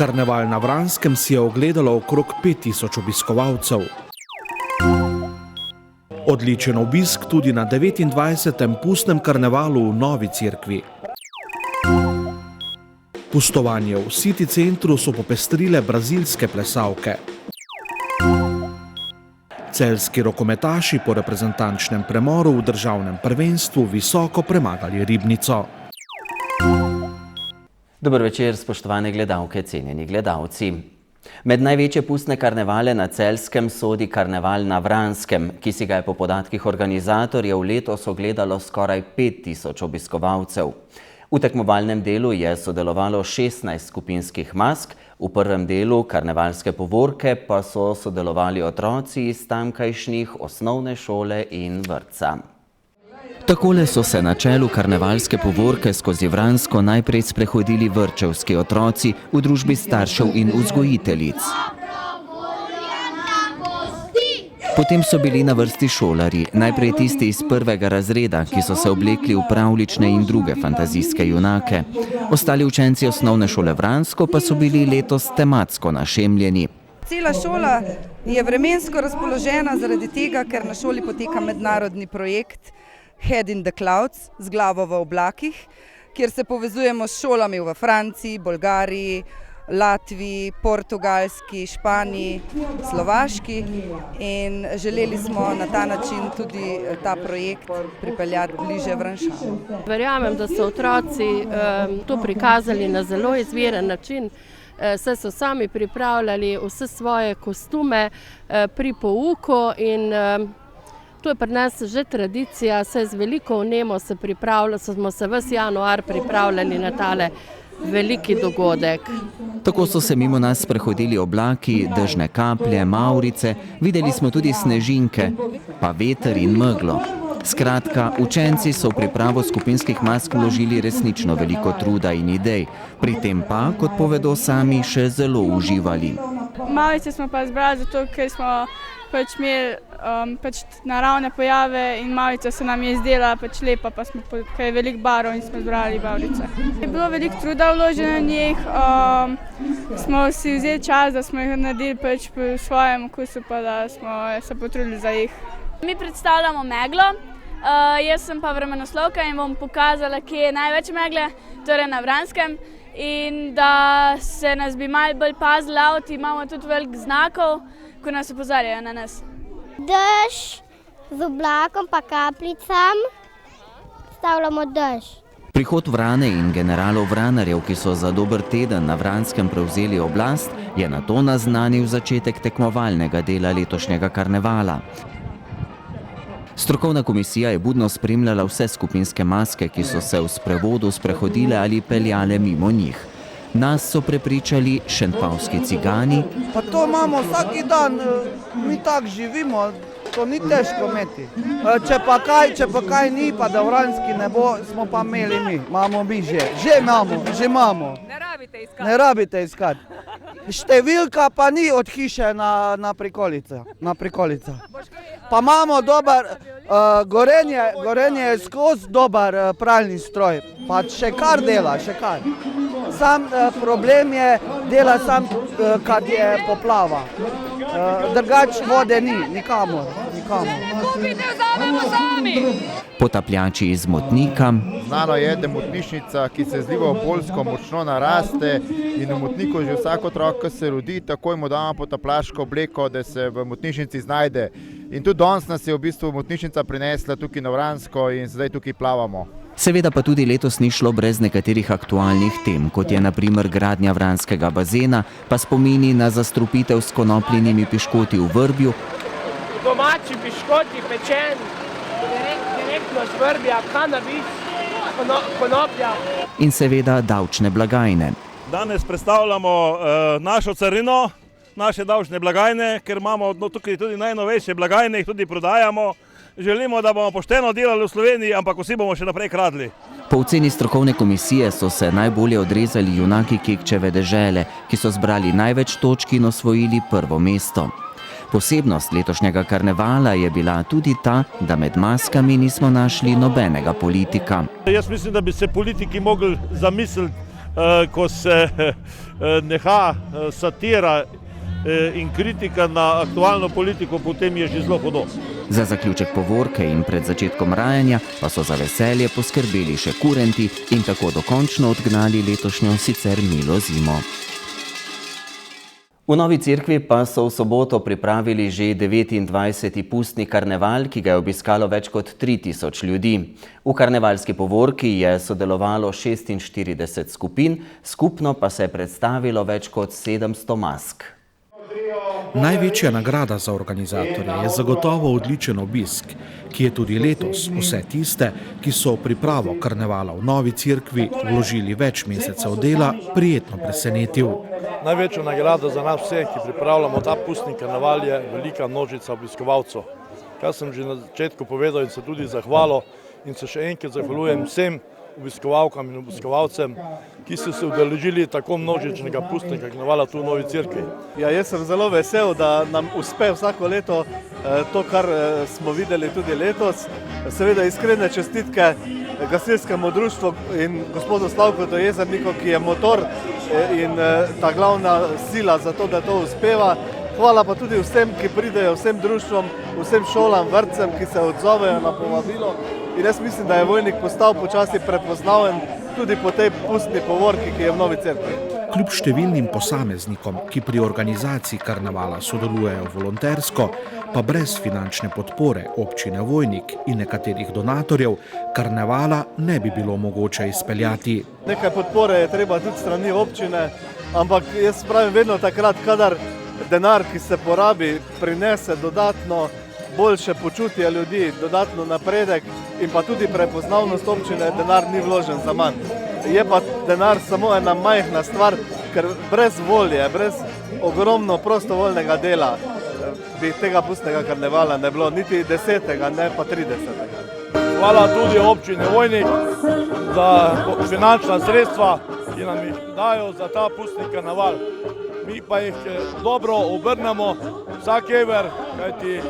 Karneval na Vranskem si je ogledalo okrog 5000 obiskovalcev. Odličen obisk tudi na 29. pustnem karnevalu v Novi Cerkvi. Pustovanje v City centru so popestrile brazilske plesalke. Celjski rokometaši po reprezentančnem premoru v državnem prvenstvu visoko premagali Ribnico. Dober večer, spoštovane gledalke, cenjeni gledalci. Med največje pustne karnevale na Celjskem sodi karneval na Vranskem, ki si ga je po podatkih organizatorjev letos ogledalo skoraj 5000 obiskovalcev. V tekmovalnem delu je sodelovalo 16 skupinskih mask, v prvem delu karnevalske povorke pa so sodelovali otroci iz tamkajšnjih osnovne šole in vrtca. Takole so se na čelu karnevalske povorke skozi Vransko najprej sprehodili vrtčevski otroci v družbi staršev in vzgojiteljic. Potem so bili na vrsti šolarji, najprej tisti iz prvega razreda, ki so se oblekli v pravljične in druge fantazijske junake. Ostali učenci osnovne šole Vransko pa so bili letos tematsko našemljeni. Cela šola je vremensko razpoložena zaradi tega, ker na šoli poteka mednarodni projekt Head in the Clouds, z glavo v oblakih, kjer se povezujemo s šolami v Franciji, Bolgariji, Latviji, Portugalski, Španiji, Slovaški in želeli smo na ta način tudi ta projekt pripeljati bliže Vranšanom. Verjamem, da so otroci to prikazali na zelo izviren način, saj so sami pripravljali vse svoje kostume pri pouku in to je pri nas že tradicija, saj z veliko vnemo smo se ves januar pripravljali na tale veliki dogodek. Tako so se mimo nas sprehodili oblaki, dežne kaplje, mavrice, videli smo tudi snežinke, pa veter in meglo. Skratka, učenci so v pripravo skupinskih mask vložili resnično veliko truda in idej, pri tem pa, kot povedo sami, še zelo uživali. Mavrice smo pa zbrali zato, ker smo imeli naravne pojave in mavrica se nam je izdela lepa, pa smo kaj veliko barov in smo zbrali mavrice. Je bilo veliko truda vloženo v njih, smo si vzeli čas, da smo jih naredili po svojem okusu, pa da smo se potrudili za jih. Mi predstavljamo meglo, jaz sem pa vremenoslovka in bom pokazala, kje je največ megle, torej na Vranskem. In da se nas bi malo bolj pazili avti, imamo tudi veliko znakov, ko nas opozarjajo na nas. Dež z oblakom pa kapljicam, stavljamo dež. Prihod Vrane in generalov Vranarjev, ki so za dober teden na Vranskem prevzeli oblast, je nato naznanil začetek tekmovalnega dela letošnjega karnevala. Strokovna komisija je budno spremljala vse skupinske maske, ki so se v sprevodu sprehodile ali peljale mimo njih. Nas so prepričali šentpavski cigani. Pa to imamo vsaki dan, mi tako živimo, to ni težko imeti. Če pa kaj ni, pa da Vranski ne bo, smo pa imeli mi. Imamo mi že imamo. Ne rabite iskati. Številka pa ni od hiše na prikolica. Pa imamo dober, Gorenje je skozi dober pralni stroj, pa še kar dela, še kar. Sam problem je, dela sam, kad je poplava. Drugač vode ni, nikamor. Potapljači iz Motnika. Znano je, da Motnišnica, ki se zliva v Poljsko, močno naraste in v Motniku že vsak otrok, ki se rodi, takoj mu damo potapljaško obleko, da se v Motnišnici znajde. In tudi danes nas je v bistvu Motnišnica prinesla tukaj na Vransko in zdaj tukaj plavamo. Seveda pa tudi letos ni šlo brez nekaterih aktualnih tem, kot je na primer gradnja Vranskega bazena, pa spomini na zastrupitev s konopljenimi piškoti v Vrbju. Domači piškoti pečeni, direktno z Vrbja, kanabis, konoplja. In seveda davčne blagajne. Danes predstavljamo našo carino, naše davčne blagajne, ker imamo tukaj tudi najnovejše blagajne, jih tudi prodajamo. Želimo, da bomo pošteno delali v Sloveniji, ampak vsi bomo še naprej kradli. Po oceni strokovne komisije so se najbolje odrezali junaki Kekčeve dežele, ki so zbrali največ točk in osvojili prvo mesto. Posebnost letošnjega karnevala je bila tudi ta, da med maskami nismo našli nobenega politika. Jaz mislim, da bi se politiki mogli zamisliti ko se neha satira in kritika na aktualno politiko, potem je že zelo hudo. Za zaključek povorke in pred začetkom rajanja pa so za veselje poskrbeli še kurenti in tako dokončno odgnali letošnjo sicer milo zimo. V Novi Cerkvi pa so v soboto pripravili že 29. pustni karneval, ki ga je obiskalo več kot 3000 ljudi. V karnevalski povorki je sodelovalo 46 skupin, skupno pa se je predstavilo več kot 700 mask. Največja nagrada za organizatorje je zagotovo odličen obisk, ki je tudi letos vse tiste, ki so v pripravo karnevala v Novi Cerkvi vložili več mesecev dela, prijetno presenetil. Največja nagrada za nas vse, ki pripravljamo ta pustni karneval, je velika množica obiskovalcev. Kar sem že na začetku povedal in se tudi zahvalil in se še enkrat zahvaljujem vsem obiskovalkam in obiskovalcem, ki so se udeležili tako množičnega pustnega karnevala tu v Novi Cerkvi. Ja, jaz sem zelo vesel, da nam uspe vsako leto to, kar smo videli tudi letos. Seveda iskrene čestitke gasilskemu društvu in gospodu Slavku Jezerniku, ki je motor in ta glavna sila za to, da to uspeva. Hvala pa tudi vsem, ki pridejo, vsem društvom, vsem šolam, vrtcem, ki se odzovejo na povabilo. In jaz mislim, da je Vojnik postal počasi prepoznaven tudi po tej pustni povorki, ki je v Novi Cerkvi. Kljub številnim posameznikom, ki pri organizaciji karnevala sodelujejo volontersko, pa brez finančne podpore občine Vojnik in nekaterih donatorjev, karnevala ne bi bilo mogoče izpeljati. Nekaj podpore je treba tudi strani občine, ampak jaz pravim vedno takrat, kadar denar, ki se porabi, prinese dodatno boljše počutje ljudi, dodatno napredek in pa tudi prepoznavnost občine, denar ni vložen za manj. Je pa denar samo ena majhna stvar, ker brez volje, brez ogromno prostovoljnega dela bi tega pustnega karnevala ne bilo, niti 10., ne pa 30. Hvala tudi občini Vojnik za finančna sredstva, ki nam jih dajo za ta pustni karneval. Mi pa jih dobro obrnemo vsak evro, kajti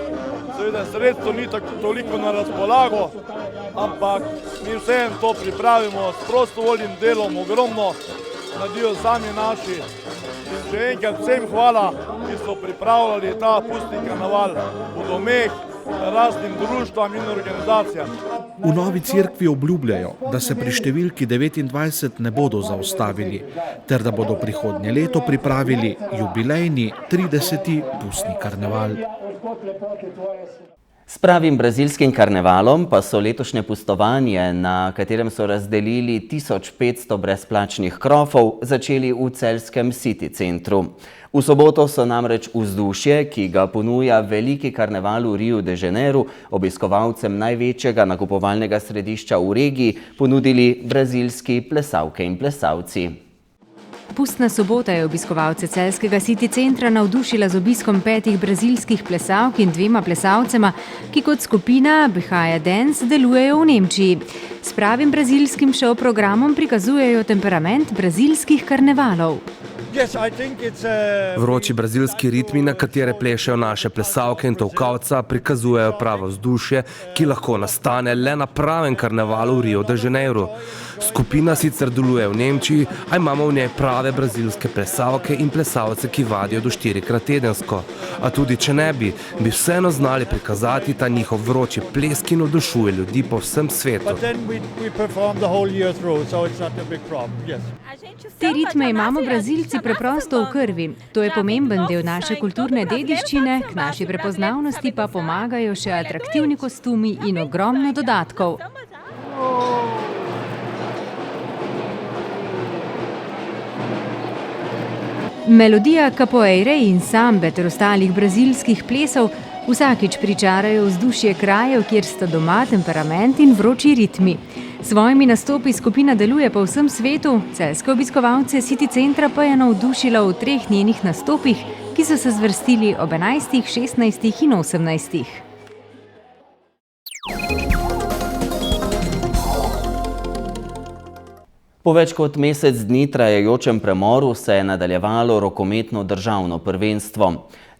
seveda sredstvo ni toliko na razpolago, ampak mi vseeno to pripravimo s prostovoljnim delom, ogromno naredijo sami naši. In še enkrat vsem hvala, ki so pripravljali ta pustni karneval v domeh, raznim društvam in organizacijam. V Novi Cerkvi obljubljajo, da se pri številki 29 ne bodo zaustavili, ter da bodo prihodnje leto pripravili jubilejni 30. pustni karneval. S pravim brazilskim karnevalom pa so letošnje pustovanje, na katerem so razdelili 1500 brezplačnih krofov, začeli v celjskem City centru. V soboto so namreč vzdušje, ki ga ponuja veliki karneval v Riu de Janeiro, obiskovalcem največjega nakupovalnega središča v regiji ponudili brazilski plesalke in plesalci. Pustna sobota je obiskovalce celjskega City centra navdušila z obiskom 5 brazilskih plesalk in 2 plesalcema, ki kot skupina Behaja Dance delujejo v Nemčiji. S pravim brazilskim show programom prikazujejo temperament brazilskih karnevalov. Vroči brazilski ritmi, na katere plešejo naše plesalke in tolkalca, prikazujejo pravo vzdušje, ki lahko nastane le na pravem karnevalu v Rio de Janeiro. Skupina sicer deluje v Nemčiji, a imamo v njej prave brazilske plesalke in plesalce, ki vadijo do 4-krat tedensko. A tudi če ne bi vseeno znali prikazati ta njihov vroči ples, ki navdušuje ljudi po vsem svetu. Te ritme imamo Brazilci preprosto v krvi. To je pomemben del naše kulturne dediščine, k naši prepoznavnosti pa pomagajo še atraktivni kostumi in ogromno dodatkov. Melodija capoeire in sambe ter ostalih brazilskih plesov vsakič pričarajo vzdušje krajev, kjer sta doma temperament in vroči ritmi. S svojimi nastopi skupina deluje po vsem svetu, celjske obiskovalce City centra pa je navdušila v 3 njenih nastopih, ki so se zvrstili ob 11., 16. in 18. Po več kot mesec dni trajajočem premoru se je nadaljevalo rokometno državno prvenstvo.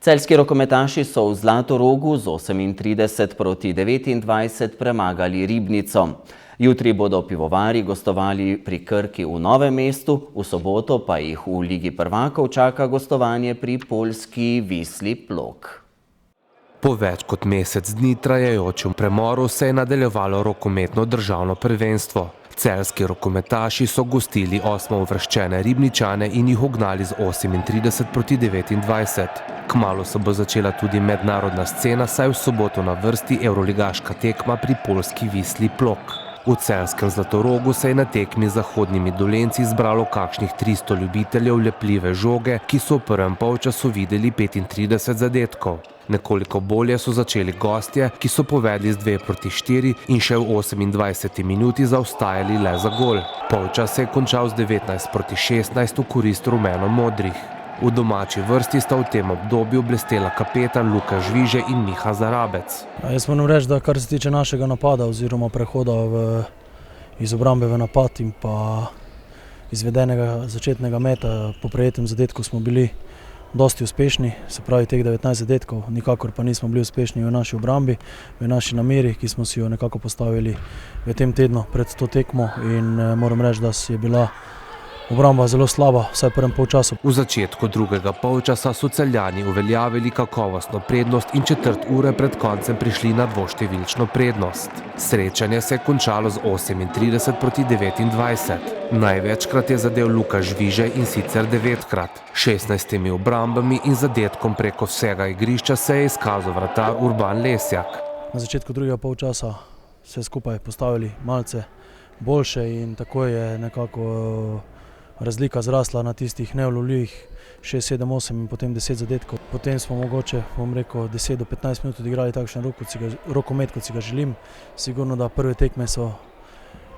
Celjski rokometaši so v Zlatorogu z 38 proti 29 premagali Ribnico. Jutri bodo pivovari gostovali pri Krki v Novem mestu, v soboto pa jih v Ligi prvakov čaka gostovanje pri poljski Wisli Plock. Po več kot mesec dni trajajočem premoru se je nadaljevalo rokometno državno prvenstvo. Celjski rokometaši so gostili 8. uvrščene Ribničane in jih ugnali z 38-29. Kmalu se bo začela tudi mednarodna scena, saj v soboto na vrsti evroligaška tekma pri poljski Wisli Plock. V celjskem Zlatorogu se je na tekmi z Zahodnimi Dolenci zbralo kakšnih 300 ljubiteljev lepljive žoge, ki so v prvem polčasu videli 35 zadetkov. Nekoliko bolje so začeli gostje, ki so povedli z 2-4 in še v 28. minuti zaostajali le za gol. Polčas se je končal z 19-16 v korist rumeno-modrih. V domači vrsti sta v tem obdobju blestela kapetan Luka Žviže in Miha Zarabec. Jaz moram reči, da kar se tiče našega napada oziroma prehoda iz obrambe v napad in pa izvedenega začetnega meta po prejetem zadetku smo bili dosti uspešni, se pravi teh 19 zadetkov, nikakor pa nismo bili uspešni v naši obrambi, v naši nameri, ki smo si jo nekako postavili v tem tednu pred to tekmo in moram reči, da je bila obramba zelo slaba, vsaj v prvem polčasu. V začetku drugega polčasa so Celjani uveljavili kakovostno prednost in četrt ure pred koncem prišli na dvoštevilčno prednost. Srečanje se je končalo z 38-29. Največkrat je zadel Luka Žviže in sicer 9-krat. 16 obrambami in zadetkom preko vsega igrišča se je izkazal vratar Urban Lesjak. Na začetku drugega polčasa se skupaj postavili malce boljše in tako je nekako razlika zrasla na tistih neulovljivih 6, 7, 8 in potem 10 zadetkov. Potem smo mogoče, bom rekel, 10 do 15 minut odigrali takšen rokomet, kot si ga želim. Sigurno, da prve tekme so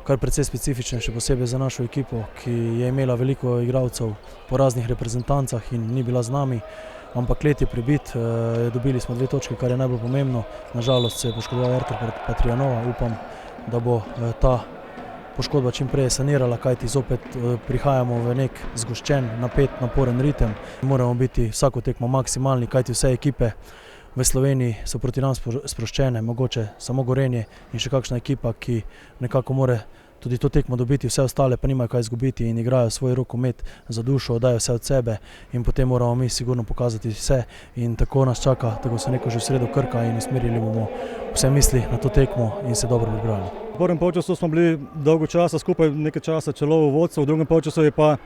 kar precej specifične, še posebej za našo ekipo, ki je imela veliko igralcev po raznih reprezentancah in ni bila z nami. Ampak let je prebit, dobili smo 2 točke, kar je najbolj pomembno. Nažalost se je poškodoval Artur Patrijanova, upam, da bo ta poškodba čim prej sanirala, kajti zopet prihajamo v nek zgoščen, napet, naporen ritem. Moramo biti vsako tekmo maksimalni, kajti vse ekipe v Sloveniji so proti nam sproščene, mogoče samo Gorenje in še kakšna ekipa, ki nekako more tudi to tekmo dobiti, vse ostale pa nimajo kaj izgubiti in igrajo svoj rokomet za dušo, dajo vse od sebe in potem moramo mi sigurno pokazati vse in tako nas čaka, tako se neko že v sredo Krka in usmerili bomo vse misli na to tekmo in se dobro pripravili. V prvem polčasu smo bili dolgo časa skupaj, nekaj časa celo v vodstvu, v drugem polčasu je pa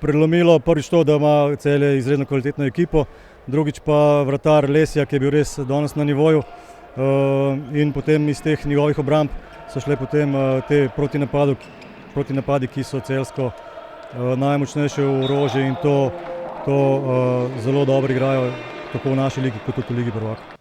prelomilo prvič to, da ima Celje izredno kvalitetno ekipo, drugič pa vratar Lesjak, ki je bil res danes na nivoju in potem iz teh njegovih obramb so šle potem te protinapadi, ki so celjsko najmočnejše orožje in to zelo dobro igrajo tako v naši ligi kot tudi v Ligi prvakov.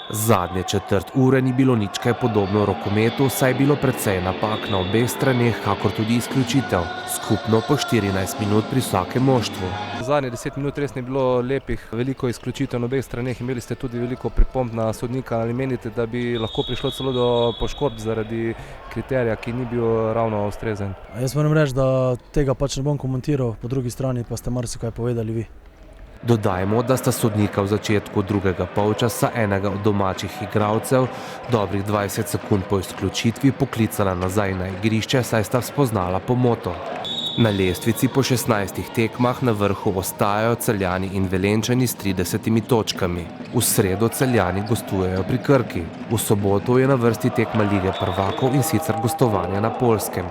Zadnje četrt ure ni bilo nič kaj podobno rokometu, saj je bilo precej napak na obeh straneh, kakor tudi izključitev, skupno po 14 minut pri vsakem moštvu. Zadnje 10 minut res ni bilo lepih, veliko izključitev na obeh straneh, imeli ste tudi veliko pripomb na sodnika, ali menite, da bi lahko prišlo celo do poškodb zaradi kriterija, ki ni bil ravno ustrezen? Jaz moram reči, da tega pač ne bom komentiral, po drugi strani pa ste marsikaj povedali vi. Dodajmo, da sta sodnika v začetku drugega polčasa enega od domačih igralcev dobrih 20 sekund po izključitvi poklicala nazaj na igrišče, saj sta spoznala pomoto. Na lestvici po 16 tekmah na vrhu ostajajo Celjani in Velenjčani s 30 točkami. V sredo Celjani gostujejo pri Krki. V soboto je na vrsti tekma Lige prvakov in sicer gostovanje na Poljskem.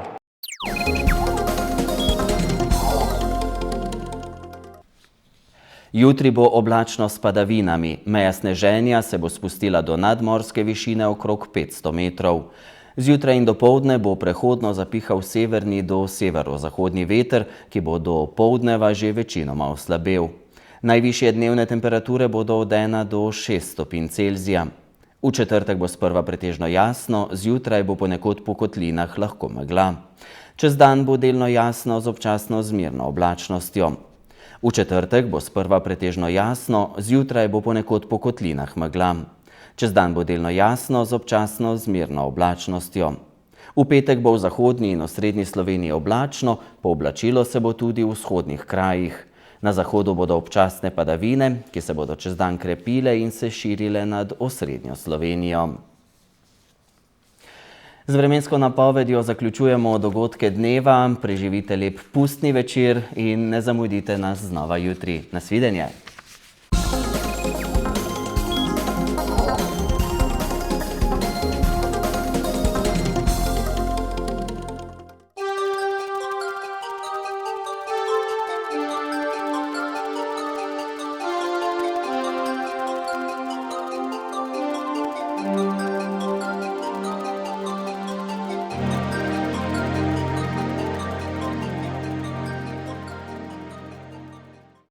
Jutri bo oblačno s padavinami, meja sneženja se bo spustila do nadmorske višine okrog 500 metrov. Zjutraj in dopoldne bo prehodno zapihal severni do severozahodni veter, ki bo do poldneva že večinoma oslabel. Najvišje dnevne temperature bodo od 1 do 6 stopinj Celzija. V četrtek bo sprva pretežno jasno, zjutraj bo ponekod po kotlinah lahko megla. Čez dan bo delno jasno z občasno zmerno oblačnostjo. V četrtek bo sprva pretežno jasno, zjutraj bo ponekod po kotlinah megla. Čez dan bo delno jasno z občasno zmerno oblačnostjo. V petek bo v zahodni in osrednji Sloveniji oblačno, pooblačilo se bo tudi v vzhodnih krajih. Na zahodu bodo občasne padavine, ki se bodo čez dan krepile in se širile nad osrednjo Slovenijo. Z vremensko napovedjo zaključujemo dogodke dneva, preživite lep pustni večer in ne zamudite nas znova jutri. Nasvidenje!